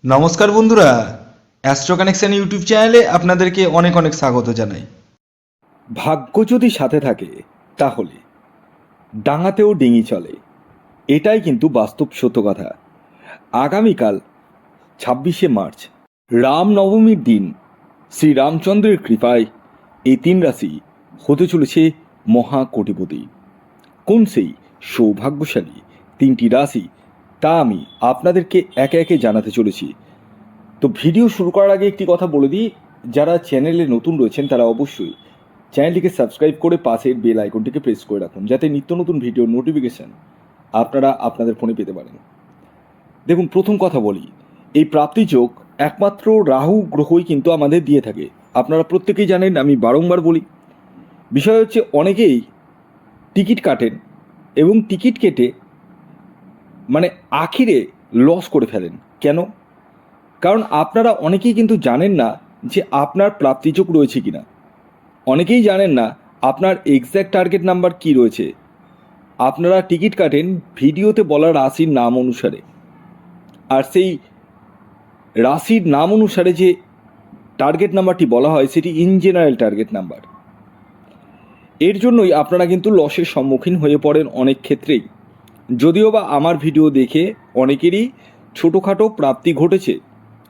নমস্কার বন্ধুরা, astro connection YouTube চ্যানেলে আপনাদেরকে অনেক অনেক স্বাগত জানাই। ভাগ্য যদি সাথে থাকে তাহলে ডাঙাতেও ডিঙি চলে, এটাই কিন্তু বাস্তব সত্য কথা। আগামীকাল 26শে মার্চ রামনবমীর দিন শ্রীরামচন্দ্রের কৃপায় এই তিন রাশি হতে চলেছে মহাকোটিপতি। কোন সেই সৌভাগ্যশালী তিনটি রাশি তা আমি আপনাদেরকে একে একে জানাতে চলেছি। তো ভিডিও শুরু করার আগে একটি কথা বলে দিই, যারা চ্যানেলে নতুন রয়েছেন তারা অবশ্যই চ্যানেলটিকে সাবস্ক্রাইব করে পাশের বেল আইকনটিকে প্রেস করে রাখুন, যাতে নিত্য নতুন ভিডিওর নোটিফিকেশান আপনারা আপনাদের ফোনে পেতে পারেন। দেখুন, প্রথম কথা বলি, এই প্রাপ্তি যোগ একমাত্র রাহু গ্রহই কিন্তু আমাদের দিয়ে থাকে। আপনারা প্রত্যেকেই জানেন, আমি বারংবার বলি। বিষয় হচ্ছে, অনেকেই টিকিট কাটেন এবং টিকিট কেটে আখিরে লস করে ফেলেন। কেন? কারণ আপনারা অনেকেই কিন্তু জানেন না যে আপনার প্রাপ্তিযোগ রয়েছে কিনা। অনেকেই জানেন না আপনার এক্স্যাক্ট টার্গেট নাম্বার কি রয়েছে। আপনারা টিকিট কাটেন ভিডিওতে বলা রাশির নাম অনুসারে, আর সেই রাশির নাম অনুসারে যে টার্গেট নাম্বারটি বলা হয় সেটি ইন জেনারেল টার্গেট নাম্বার। এর জন্যই আপনারা কিন্তু লসের সম্মুখীন হয়ে পড়েন অনেক ক্ষেত্রেই। যদিও বা আমার ভিডিও দেখে অনেকেরই ছোটোখাটো প্রাপ্তি ঘটেছে,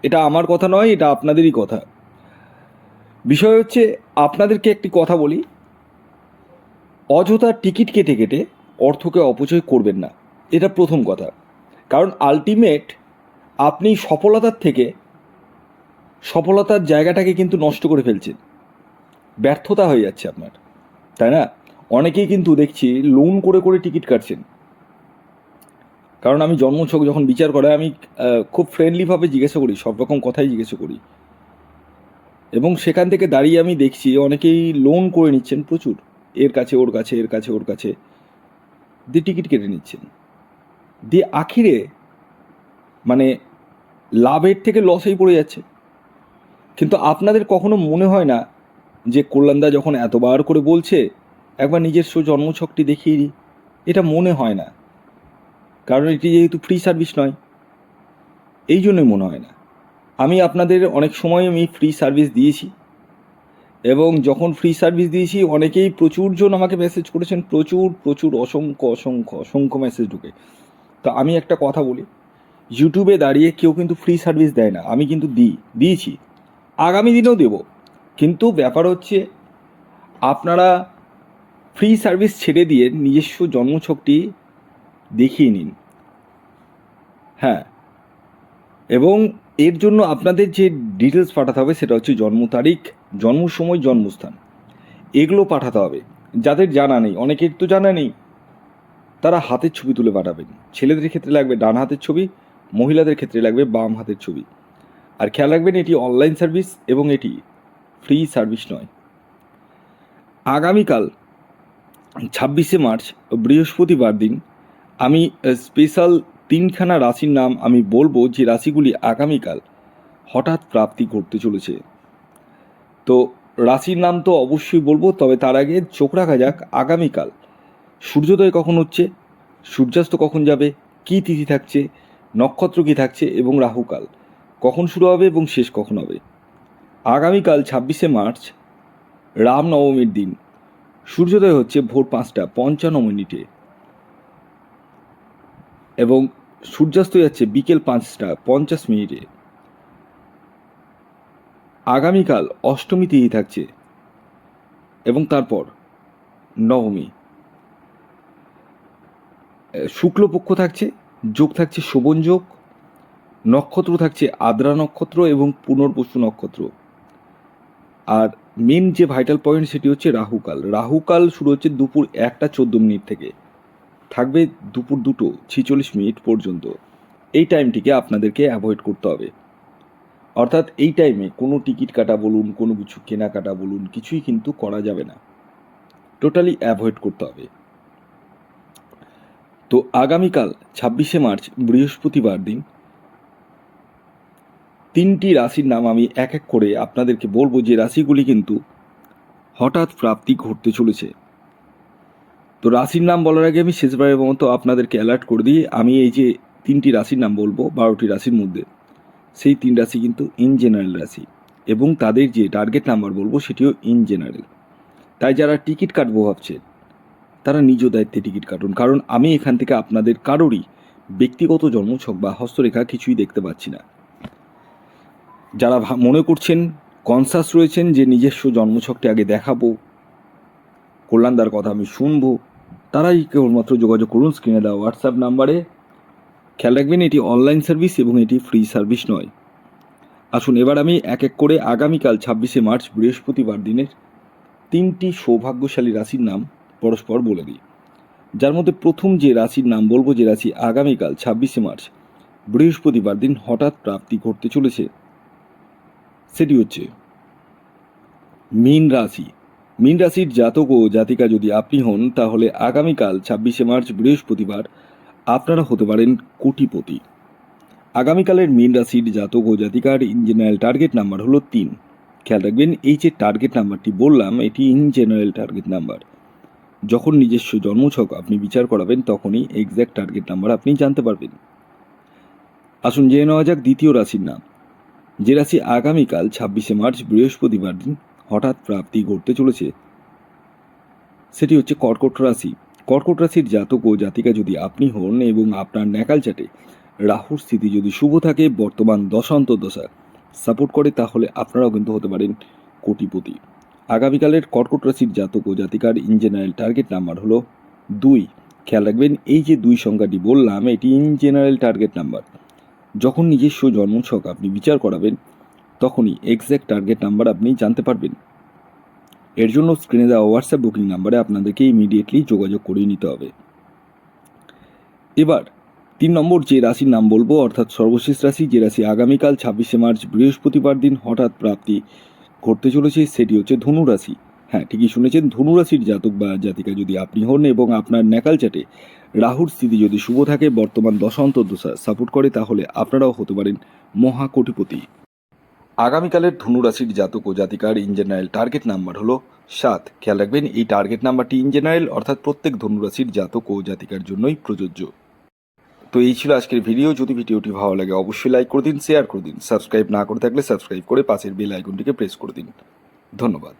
এটা আমার কথা নয়, এটা আপনাদেরই কথা। বিষয় হচ্ছে, আপনাদেরকে একটি কথা বলি, অযথা টিকিট কেটে কেটে অর্থকে অপচয় করবেন না, এটা প্রথম কথা। কারণ আলটিমেট আপনি সফলতার থেকে সফলতার জায়গাটাকে কিন্তু নষ্ট করে ফেলছেন, ব্যর্থতা হয়ে যাচ্ছে আপনার, তাই না? অনেকেই কিন্তু দেখছি লোন করে করে টিকিট কাটছেন। কারণ আমি জন্মছক যখন বিচার করে আমি খুব ফ্রেন্ডলিভাবে জিজ্ঞাসা করি, সব রকম কথাই জিজ্ঞাসা করি, এবং সেখান থেকে দাঁড়িয়ে আমি দেখছি অনেকেই লোন করে নিচ্ছেন প্রচুর, এর কাছে ওর কাছে, এর কাছে ওর কাছে, দিয়ে টিকিট কেটে নিচ্ছেন, দিয়ে আখিরে লাভের থেকে লসেই পড়ে যাচ্ছে। কিন্তু আপনাদের কখনো মনে হয় না যে কল্যাণদা যখন এতবার করে বলছে একবার নিজস্ব জন্মছকটি দেখিয়ে দিই? এটা মনে হয় না, কারণ এটি যেহেতু ফ্রি সার্ভিস নয়, এই জন্যই মনে হয় না। আমি আপনাদের অনেক সময় আমি ফ্রি সার্ভিস দিয়েছি, এবং যখন ফ্রি সার্ভিস দিয়েছি অনেকেই প্রচুরজন আমাকে মেসেজ করেছেন, প্রচুর প্রচুর অসংখ্য অসংখ্য অসংখ্য মেসেজ ঢুকে। তো আমি একটা কথা বলি, ইউটিউবে দাঁড়িয়ে কেউ কিন্তু ফ্রি সার্ভিস দেয় না, আমি কিন্তু দিয়েছি, আগামী দিনেও দেব। কিন্তু ব্যাপার হচ্ছে, আপনারা ফ্রি সার্ভিস ছেড়ে দিয়ে নিজস্ব জন্মছকটি দেখিয়ে নিন। হ্যাঁ, এবং এর জন্য আপনাদের যে ডিটেলস পাঠাতে হবে সেটা হচ্ছে জন্ম তারিখ, জন্ম সময়, জন্মস্থান, এগুলো পাঠাতে হবে। যাদের জানা নেই, অনেকের তো জানা নেই, তারা হাতের ছবি তুলে পাঠাবেন। ছেলেদের ক্ষেত্রে লাগবে ডান হাতের ছবি, মহিলাদের ক্ষেত্রে লাগবে বাম হাতের ছবি। আর খেয়াল রাখবেন, এটি অনলাইন সার্ভিস এবং এটি ফ্রি সার্ভিস নয়। আগামীকাল 26শে মার্চ বৃহস্পতিবার দিন আমি স্পেশাল তিনখানা রাশির নাম আমি বলবো, যে রাশিগুলি আগামীকাল হঠাৎ প্রাপ্তি ঘটতে চলেছে। তো রাশির নাম তো অবশ্যই বলবো, তবে তার আগে চোখ রাখা যাক আগামীকাল সূর্যোদয় কখন হচ্ছে, সূর্যাস্ত কখন যাবে, কী তিথি থাকছে, নক্ষত্র কী থাকছে, এবং রাহুকাল কখন শুরু হবে এবং শেষ কখন হবে। আগামীকাল 26শে মার্চ রামনবমীর দিন সূর্যোদয় হচ্ছে ভোর 5টা 55 এবং সূর্যাস্ত যাচ্ছে বিকেল 5টা 50। আগামীকাল অষ্টমী তিথি থাকছে এবং তারপর নবমী। শুক্লপক্ষ থাকছে, যোগ থাকছে শোভন যোগ, নক্ষত্র থাকছে আদ্রা নক্ষত্র এবং পুনর্বসু নক্ষত্র। আর মেন যে ভাইটাল পয়েন্ট সেটি হচ্ছে রাহুকাল। রাহুকাল শুরু হচ্ছে দুপুর 1টা 14 থেকে, থাকবে দুপুর 2টো 46 পর্যন্ত। এই টাইমটিকে আপনাদেরকে অ্যাভয়েড করতে হবে। অর্থাৎ এই টাইমে কোনো টিকিট কাটা বলুন, কোনো কিছু কেনাকাটা বলুন, কিছুই কিন্তু করা যাবে না, টোটালি অ্যাভয়েড করতে হবে। তো আগামীকাল 26শে মার্চ বৃহস্পতিবার দিন তিনটি রাশির নাম আমি এক এক করে আপনাদেরকে বলবো, যে রাশিগুলি কিন্তু হঠাৎ প্রাপ্তি ঘটতে চলেছে। তো রাশির নাম বলার আগে আমি শেষবারের মতো আপনাদেরকে অ্যালার্ট করে দিই, আমি এই যে তিনটি রাশির নাম বলবো 12টি রাশির মধ্যে, সেই 3 রাশি কিন্তু ইন জেনারেল রাশি, এবং তাদের যে টার্গেট নাম্বার বলবো সেটিও ইন জেনারেল। তাই যারা টিকিট কাটবো ভাবছেন তারা নিজ দায়িত্বে টিকিট কাটুন, কারণ আমি এখান থেকে আপনাদের কারোরই ব্যক্তিগত জন্মছক বা হস্তরেখা কিছুই দেখতে পাচ্ছি না। যারা মনে করছেন, কনসাস রয়েছেন যে নিজস্ব জন্মছকটি আগে দেখাবো, কল্যাণদার কথা আমি শুনবো, তারাই কেবলমাত্র যোগাযোগ করুন স্ক্রিনে দেওয়া হোয়াটসঅ্যাপ নাম্বারে। খেয়াল রাখবেন এটি অনলাইন সার্ভিস এবং এটি ফ্রি সার্ভিস নয়। আসুন এবার আমি এক এক করে আগামীকাল 26শে মার্চ বৃহস্পতিবার দিনের 3টি সৌভাগ্যশালী রাশির নাম পরস্পর বলে দিই। যার মধ্যে প্রথম যে রাশির নাম বলবো, যে রাশি আগামীকাল 26শে মার্চ বৃহস্পতিবার দিন হঠাৎ প্রাপ্তি ঘটতে চলেছে, সেটি হচ্ছে মীন রাশি। মীন রাশির জাতক ও জাতিকা যদি আপনি হন, তাহলে আগামীকাল 26শে মার্চ বৃহস্পতিবার আপনারা হতে পারেন কোটিপতি। আগামীকালের মীন রাশির জাতক ও জাতিকার ইন জেনারেল টার্গেট নাম্বার হলো 3। খেয়াল রাখবেন এই যে টার্গেট নাম্বারটি বললাম এটি ইন জেনারেল টার্গেট নাম্বার। যখন নিজস্ব জন্মছক আপনি বিচার করাবেন তখনই এক্স্যাক্ট টার্গেট নাম্বার আপনি জানতে পারবেন। আসুন জেনে নেওয়া যাক দ্বিতীয় রাশির নাম, যে রাশি আগামীকাল 26শে মার্চ বৃহস্পতিবার দিন হঠাৎ প্রাপ্তি ঘটতে চলেছে, সেটি হচ্ছে কর্কট রাশি। কর্কট রাশির জাতক ও জাতিকা যদি আপনি হন এবং আপনার ন্যাকাল চাটে রাহুর স্থিতি যদি শুভ থাকে, বর্তমান দশা সাপোর্ট করে, তাহলে আপনারাও কিন্তু হতে পারেন কোটিপতি। আগামীকালের কর্কট রাশির জাতক ও জাতিকার ইন জেনারেল টার্গেট নাম্বার হলো 2। খেয়াল রাখবেন এই যে 2 সংখ্যাটি বললাম এটি ইন জেনারেল টার্গেট নাম্বার। যখন নিজস্ব জন্মছক আপনি বিচার করাবেন তখনই এক্স্যাক্ট টার্গেট নাম্বার আপনি জানতে পারবেন। এর জন্য স্ক্রিনে দেওয়া হোয়াটসঅ্যাপ বুকিং নাম্বারে আপনাদেরকে ইমিডিয়েটলি যোগাযোগ করে নিতে হবে। এবার 3 নম্বর যে রাশির নাম বলবো, অর্থাৎ সর্বশেষ রাশি, যে রাশি আগামীকাল 26শে মার্চ বৃহস্পতিবার দিন হঠাৎ প্রাপ্তি ঘটতে চলেছে, সেটি হচ্ছে ধনু রাশি। হ্যাঁ, ঠিকই শুনেছেন, ধনু রাশির জাতক বা জাতিকা যদি আপনি হন এবং আপনার ন্যাকাল চাটে রাহুর স্থিতি যদি শুভ থাকে, বর্তমান দশা সাপোর্ট করে, তাহলে আপনারাও হতে পারেন মহাকোটিপতি। আগামীকালের ধনু রাশির জাতক ও জাতিকার ইন জেনারেল টার্গেট নাম্বার হলো 7। খেয়াল রাখবেন এই টার্গেট নাম্বারটি ইন জেনারেল, অর্থাৎ প্রত্যেক ধনু রাশির জাতক ও জাতিকার জন্যই প্রযোজ্য। তো এই ছিল আজকের ভিডিও। যদি ভিডিওটি ভালো লাগে অবশ্যই লাইক করে দিন, শেয়ার করে দিন, সাবস্ক্রাইব না করে থাকলে সাবস্ক্রাইব করে পাশের বেল আইকনটিকে প্রেস করে দিন। ধন্যবাদ।